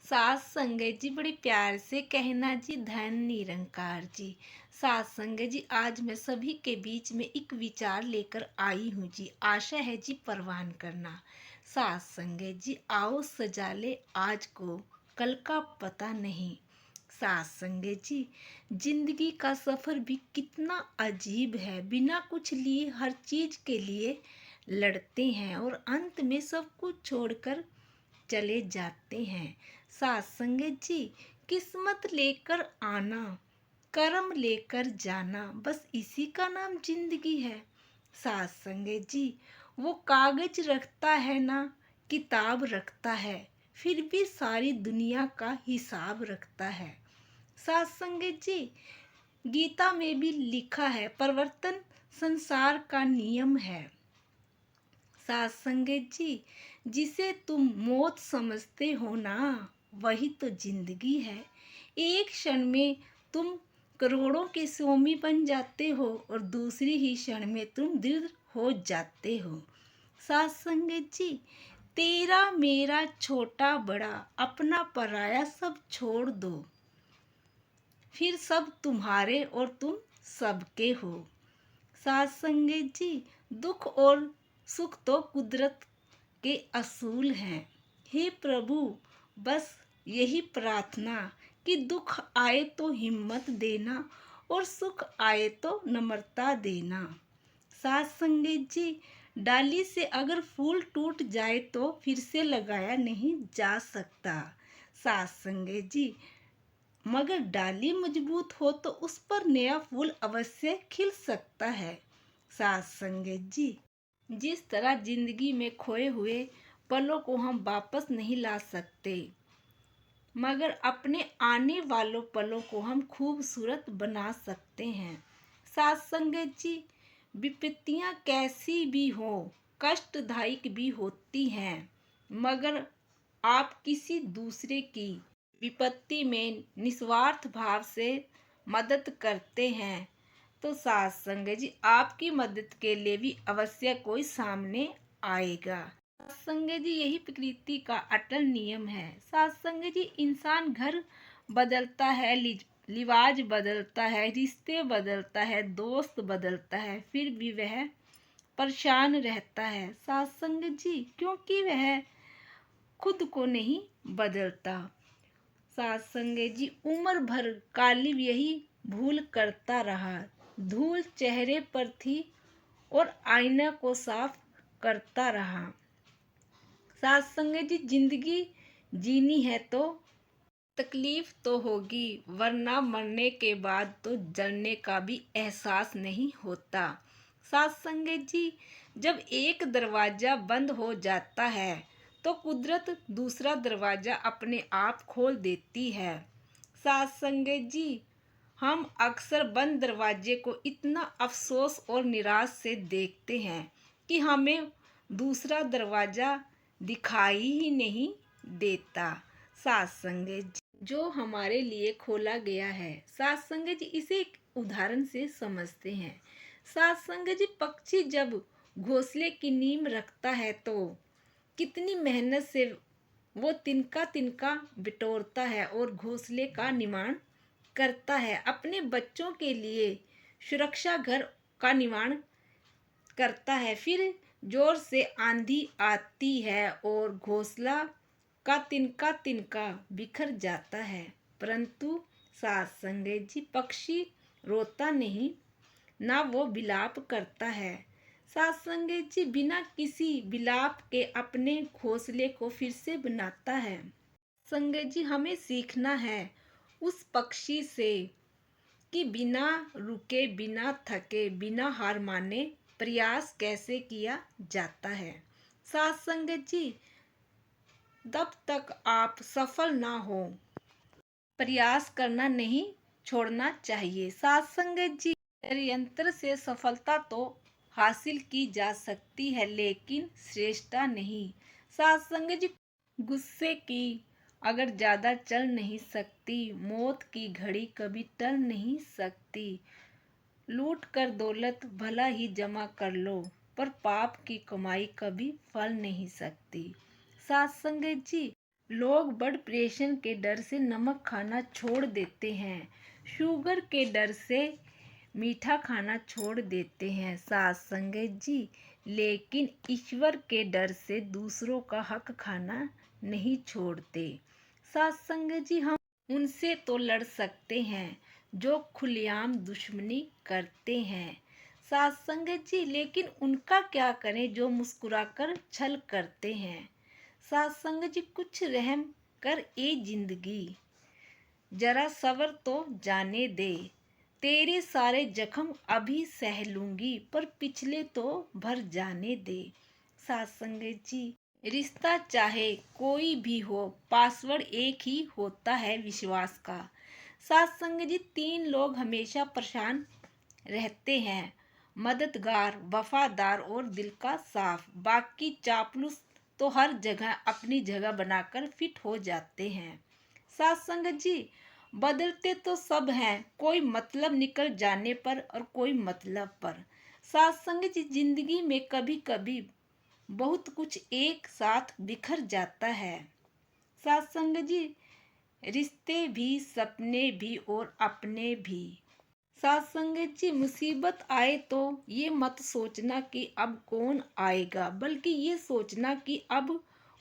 सास संगत जी बड़े प्यार से कहना जी धन निरंकार जी। सास संगत जी आज मैं सभी के बीच में एक विचार लेकर आई हूँ जी। आशा है जी परवान करना। सास संगत जी आओ सजा ले आज को, कल का पता नहीं। सास संगत जी जिंदगी का सफर भी कितना अजीब है। बिना कुछ लिए हर चीज के लिए लड़ते हैं और अंत में सब कुछ छोड़कर चले जाते हैं। साथ संगत जी किस्मत लेकर आना, कर्म लेकर जाना, बस इसी का नाम जिंदगी है। साथ संगत जी वो कागज रखता है ना किताब रखता है, फिर भी सारी दुनिया का हिसाब रखता है। साथ संगत जी गीता में भी लिखा है परिवर्तन संसार का नियम है। साथ संगत जी जिसे तुम मौत समझते हो ना, वही तो जिंदगी है। एक क्षण में तुम करोड़ों के स्वामी बन जाते हो और दूसरी ही क्षण में तुम दृढ़ हो जाते हो। साथ संगत जी तेरा मेरा छोटा बड़ा अपना पराया सब छोड़ दो, फिर सब तुम्हारे और तुम सबके हो। साथ संगत जी दुख और सुख तो कुदरत के असूल हैं। हे प्रभु बस यही प्रार्थना कि दुख आए तो हिम्मत देना और सुख आए तो नम्रता देना। साथ संगत जी डाली से अगर फूल टूट जाए तो फिर से लगाया नहीं जा सकता। साथ संगत जी मगर डाली मजबूत हो तो उस पर नया फूल अवश्य खिल सकता है। साथ संगत जी जिस तरह जिंदगी में खोए हुए पलों को हम वापस नहीं ला सकते, मगर अपने आने वालों पलों को हम खूबसूरत बना सकते हैं। साथ संगत जी विपत्तियां कैसी भी हो, कष्टदायक भी होती हैं, मगर आप किसी दूसरे की विपत्ति में निस्वार्थ भाव से मदद करते हैं तो साथ संगत जी आपकी मदद के लिए भी अवश्य कोई सामने आएगा। सत्संग जी यही प्रकृति का अटल नियम है। सत्संग जी इंसान घर बदलता है, लिवाज बदलता है, रिश्ते बदलता है, दोस्त बदलता है, फिर भी वह परेशान रहता है। सत्संग जी क्योंकि वह खुद को नहीं बदलता। सत्संग जी उम्र भर कालिब यही भूल करता रहा। धूल चेहरे पर थी और आईना को साफ करता रहा। सत्संग जी जिंदगी जीनी है तो तकलीफ तो होगी, वरना मरने के बाद तो जलने का भी एहसास नहीं होता। सत्संग जी जब एक दरवाजा बंद हो जाता है तो कुदरत दूसरा दरवाजा अपने आप खोल देती है। सत्संग जी हम अक्सर बंद दरवाजे को इतना अफसोस और निराश से देखते हैं कि हमें दूसरा दरवाजा दिखाई ही नहीं देता। सत्संग जी जो हमारे लिए खोला गया है, सत्संग जी इसे एक उदाहरण से समझते हैं। सत्संग जी पक्षी जब घोंसले की नींव रखता है तो कितनी मेहनत से वो तिनका तिनका बिटोरता है और घोंसले का निर्माण करता है। अपने बच्चों के लिए सुरक्षा घर का निर्माण करता है, फिर जोर से आंधी आती है और घोंसला का तिनका तिनका बिखर जाता है। परंतु सत्संग जी पक्षी रोता नहीं, ना वो विलाप करता है। सत्संग जी बिना किसी विलाप के अपने घोंसले को फिर से बनाता है। संगत जी हमें सीखना है उस पक्षी से कि बिना रुके, बिना थके, बिना हार माने प्रयास कैसे किया जाता है। सत्संग जी तब तक आप सफल ना हो, प्रयास करना नहीं छोड़ना चाहिए। सत्संग जी यंत्र से सफलता तो हासिल की जा सकती है लेकिन श्रेष्ठता नहीं। सत्संग जी गुस्से की अगर ज़्यादा चल नहीं सकती, मौत की घड़ी कभी टल नहीं सकती। लूट कर दौलत भला ही जमा कर लो, पर पाप की कमाई कभी फल नहीं सकती। सत्संग जी लोग ब्लड प्रेशर के डर से नमक खाना छोड़ देते हैं, शुगर के डर से मीठा खाना छोड़ देते हैं साथ संगत जी, लेकिन ईश्वर के डर से दूसरों का हक खाना नहीं छोड़ते। साथ संगत जी, हम उनसे तो लड़ सकते हैं जो खुलेआम दुश्मनी करते हैं साथ संगत जी, लेकिन उनका क्या करें जो मुस्कुराकर छल करते हैं। साथ संगत जी, कुछ रहम कर ए जिंदगी, जरा सबर तो जाने दे, तेरे सारे जख्म अभी सह लूंगी पर पिछले तो भर जाने दे। साथ संगत जी, रिश्ता चाहे कोई भी हो, पासवर्ड एक ही होता है विश्वास का। साथ संगत जी, तीन लोग हमेशा परेशान रहते हैं, मददगार, वफादार और दिल का साफ। बाकी चापलूस तो हर जगह अपनी जगह बनाकर फिट हो जाते हैं। साथ संगत जी, बदलते तो सब हैं, कोई मतलब निकल जाने पर और कोई मतलब पर। साथ संगत जी, जिंदगी में कभी कभी बहुत कुछ एक साथ बिखर जाता है। साथ संगत जी, रिश्ते भी, सपने भी और अपने भी। साथ संगत जी, मुसीबत आए तो ये मत सोचना कि अब कौन आएगा, बल्कि ये सोचना कि अब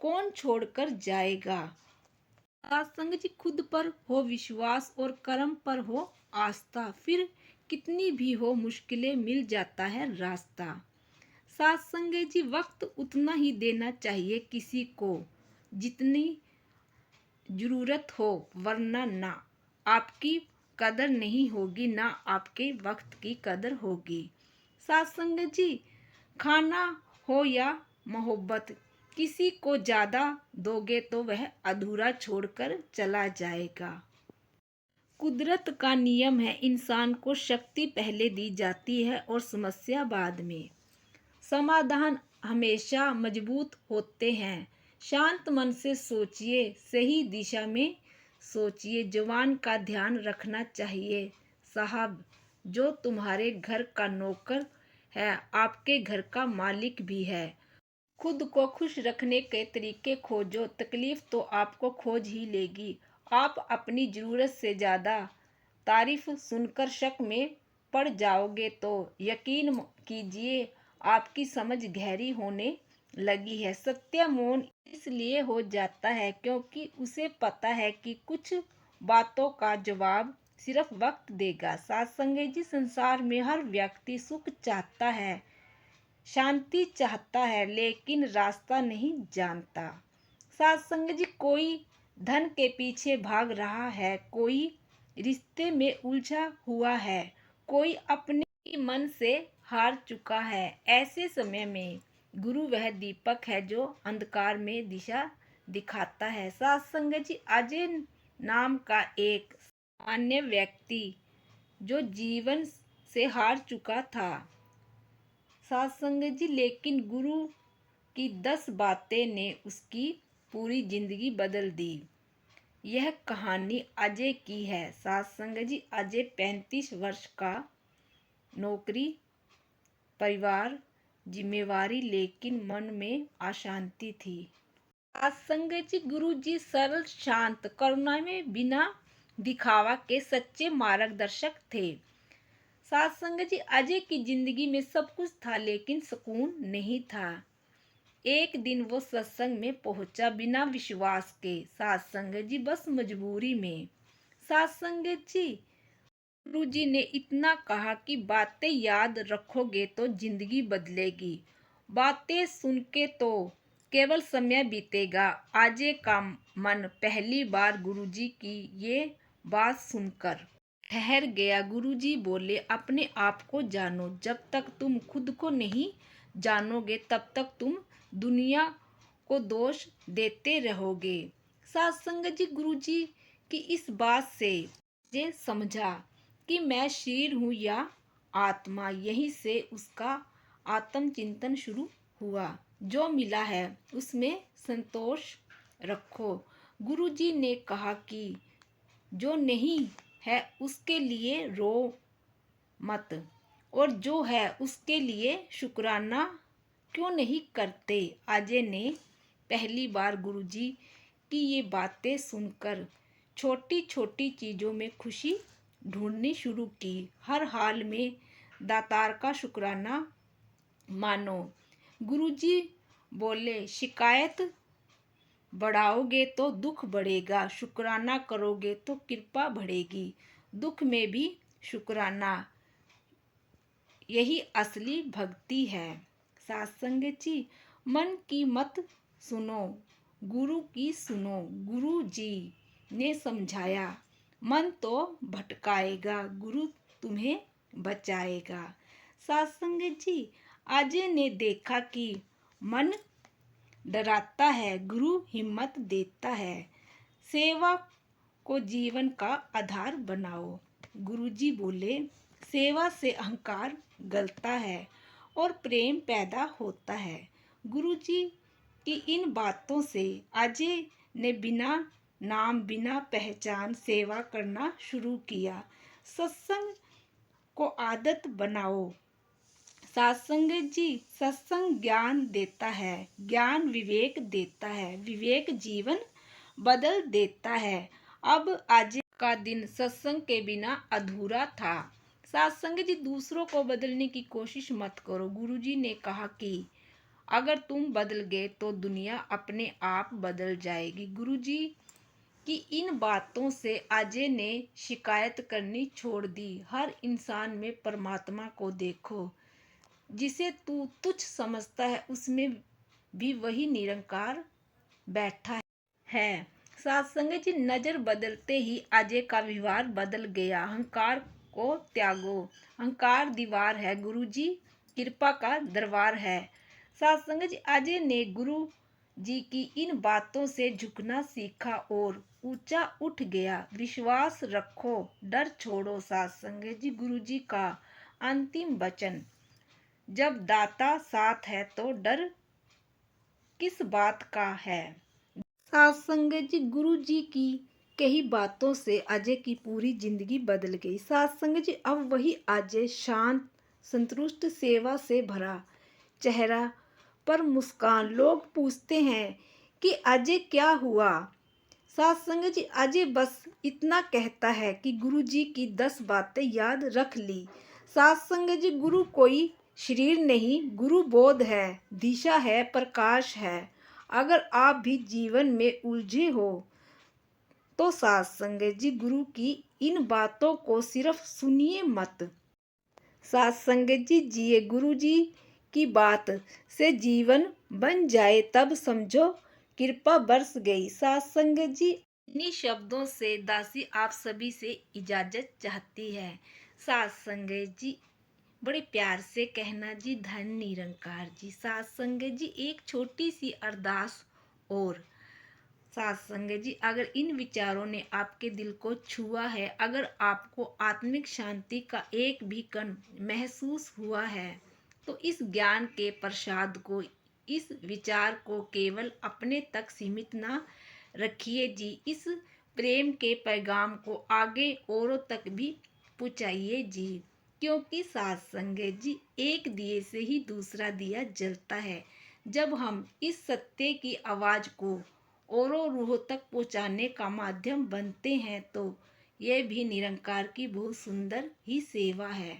कौन छोड़कर जाएगा। साथ संगत जी, खुद पर हो विश्वास और कर्म पर हो आस्था, फिर कितनी भी हो मुश्किलें मिल जाता है रास्ता। साथ संगत जी, वक्त उतना ही देना चाहिए किसी को जितनी जरूरत हो, वरना ना आपकी कदर नहीं होगी, ना आपके वक्त की कदर होगी। साथ संगत जी, खाना हो या मोहब्बत, किसी को ज्यादा दोगे तो वह अधूरा छोड़कर चला जाएगा। कुदरत का नियम है, इंसान को शक्ति पहले दी जाती है और समस्या बाद में। समाधान हमेशा मजबूत होते हैं। शांत मन से सोचिए, सही दिशा में सोचिए, जवान का ध्यान रखना चाहिए साहब, जो तुम्हारे घर का नौकर है आपके घर का मालिक भी है। खुद को खुश रखने के तरीके खोजो, तकलीफ तो आपको खोज ही लेगी। आप अपनी ज़रूरत से ज़्यादा तारीफ सुनकर शक में पड़ जाओगे तो यकीन कीजिए आपकी समझ गहरी होने लगी है। सत्य मौन इसलिए हो जाता है क्योंकि उसे पता है कि कुछ बातों का जवाब सिर्फ वक्त देगा। साथ संगत जी, संसार में हर व्यक्ति सुख चाहता है, शांति चाहता है, लेकिन रास्ता नहीं जानता। साथ संगत जी, कोई धन के पीछे भाग रहा है, कोई रिश्ते में उलझा हुआ है, कोई अपने ही मन से हार चुका है। ऐसे समय में गुरु वह दीपक है जो अंधकार में दिशा दिखाता है। साथ संगत जी, अजय नाम का एक सामान्य व्यक्ति जो जीवन से हार चुका था साथ संगत जी, लेकिन गुरु की 10 बातें ने उसकी पूरी जिंदगी बदल दी। यह कहानी अजय की है। साथ संगत जी, अजय 35 वर्ष का, नौकरी, परिवार, जिम्मेवारी, लेकिन मन में अशांति थी। साथ संगत जी, गुरु जी सरल, शांत, करुणा में बिना दिखावा के सच्चे मार्गदर्शक थे। साथ संगत जी, अजय की जिंदगी में सब कुछ था लेकिन सुकून नहीं था। एक दिन वो सत्संग में पहुंचा बिना विश्वास के। साथ संगत जी, बस मजबूरी में। साथ संगत जी, गुरु जी ने इतना कहा कि बातें याद रखोगे तो जिंदगी बदलेगी, बातें सुन के तो केवल समय बीतेगा। अजय का मन पहली बार गुरु जी की ये बात सुनकर ठहर गया। गुरुजी बोले, अपने आप को जानो, जब तक तुम खुद को नहीं जानोगे तब तक तुम दुनिया को दोष देते रहोगे। साथ संगत जी, गुरुजी की इस बात से ये समझा कि मैं शरीर हूँ या आत्मा। यहीं से उसका आत्मचिंतन शुरू हुआ। जो मिला है उसमें संतोष रखो। गुरुजी ने कहा कि जो नहीं है उसके लिए रो मत, और जो है उसके लिए शुक्राना क्यों नहीं करते। अजय ने पहली बार गुरुजी कि ये बातें सुनकर छोटी छोटी चीज़ों में खुशी ढूंढनी शुरू की। हर हाल में दातार का शुक्राना मानो। गुरुजी बोले, शिकायत बढ़ाओगे तो दुख बढ़ेगा, शुक्राना करोगे तो कृपा बढ़ेगी। दुख में भी शुक्राना, यही असली भक्ति है। सत्संग जी, मन की मत सुनो, गुरु की सुनो। गुरु जी ने समझाया, मन तो भटकाएगा, गुरु तुम्हें बचाएगा। सत्संग जी, अजय ने देखा कि मन डराता है, गुरु हिम्मत देता है। सेवा को जीवन का आधार बनाओ। गुरुजी बोले, सेवा से अहंकार गलता है और प्रेम पैदा होता है। गुरुजी की इन बातों से अजय ने बिना नाम बिना पहचान सेवा करना शुरू किया। सत्संग को आदत बनाओ। सत्संग जी, सत्संग ज्ञान देता है, ज्ञान विवेक देता है, विवेक जीवन बदल देता है। अब आज का दिन सत्संग के बिना अधूरा था। सत्संग जी, दूसरों को बदलने की कोशिश मत करो। गुरुजी ने कहा कि अगर तुम बदल गए तो दुनिया अपने आप बदल जाएगी। गुरुजी की इन बातों से अजय ने शिकायत करनी छोड़ दी। हर इंसान में परमात्मा को देखो। जिसे तू तुच्छ समझता है उसमें भी वही निरंकार बैठा है। सत्संग जी, नजर बदलते ही अजय का व्यवहार बदल गया। अहंकार को त्यागो। अहंकार दीवार है, गुरु जी कृपा का दरबार है। सत्संग जी, अजय ने गुरु जी की इन बातों से झुकना सीखा और ऊंचा उठ गया। विश्वास रखो, डर छोड़ो। सत्संग जी, गुरु जी का अंतिम वचन, जब दाता साथ है तो डर किस बात का है। सत्संग जी, गुरु जी की कई बातों से अजय की पूरी जिंदगी बदल गई। सत्संग जी, अब वही अजय शांत, संतुष्ट, सेवा से भरा, चेहरा पर मुस्कान। लोग पूछते हैं कि अजय क्या हुआ। सत्संग जी, अजय बस इतना कहता है कि गुरु जी की 10 बातें याद रख ली। सत्संग जी, गुरु कोई शरीर नहीं, गुरु बोध है, दिशा है, प्रकाश है। अगर आप भी जीवन में उलझे हो तो सत्संग जी, गुरु की इन बातों को सिर्फ सुनिए मत। सत्संग जी, जिए गुरु जी की बात से जीवन बन जाए तब समझो कृपा बरस गई। सत्संग जी, इन्हीं शब्दों से दासी आप सभी से इजाजत चाहती है। सत्संग जी, बड़े प्यार से कहना जी, धन निरंकार जी। सत्संग जी, एक छोटी सी अरदास और। सत्संग जी, अगर इन विचारों ने आपके दिल को छुआ है, अगर आपको आत्मिक शांति का एक भी कण महसूस हुआ है, तो इस ज्ञान के प्रसाद को, इस विचार को केवल अपने तक सीमित ना रखिए जी। इस प्रेम के पैगाम को आगे औरों तक भी पहुंचाइए जी। क्योंकि सत्संग जी, एक दिए से ही दूसरा दिया जलता है। जब हम इस सत्य की आवाज़ को औरों रूहों तक पहुंचाने का माध्यम बनते हैं तो यह भी निरंकार की बहुत सुंदर ही सेवा है।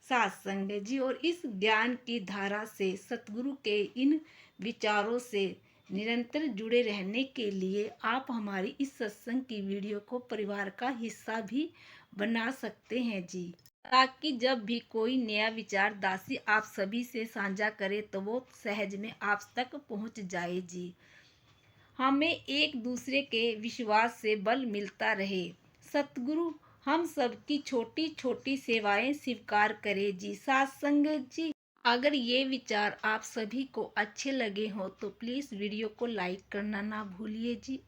सत्संग जी, और इस ज्ञान की धारा से, सतगुरु के इन विचारों से निरंतर जुड़े रहने के लिए आप हमारी इस सत्संग की वीडियो को परिवार का हिस्सा भी बना सकते हैं जी, ताकि जब भी कोई नया विचार दासी आप सभी से साझा करे तो वो सहज में आप तक पहुंच जाए जी। हमें एक दूसरे के विश्वास से बल मिलता रहे। सतगुरु हम सबकी छोटी छोटी सेवाएं स्वीकार करे जी। सत्संग जी, अगर ये विचार आप सभी को अच्छे लगे हो तो प्लीज़ वीडियो को लाइक करना ना भूलिए जी।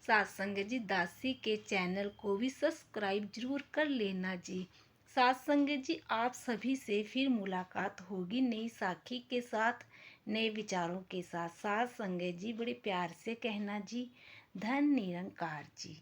सत्संग जी, दासी के चैनल को भी सब्सक्राइब जरूर कर लेना जी। सत्संग जी, आप सभी से फिर मुलाकात होगी नई साखी के साथ, नए विचारों के साथ। सत्संग जी, बड़े प्यार से कहना जी, धन निरंकार जी।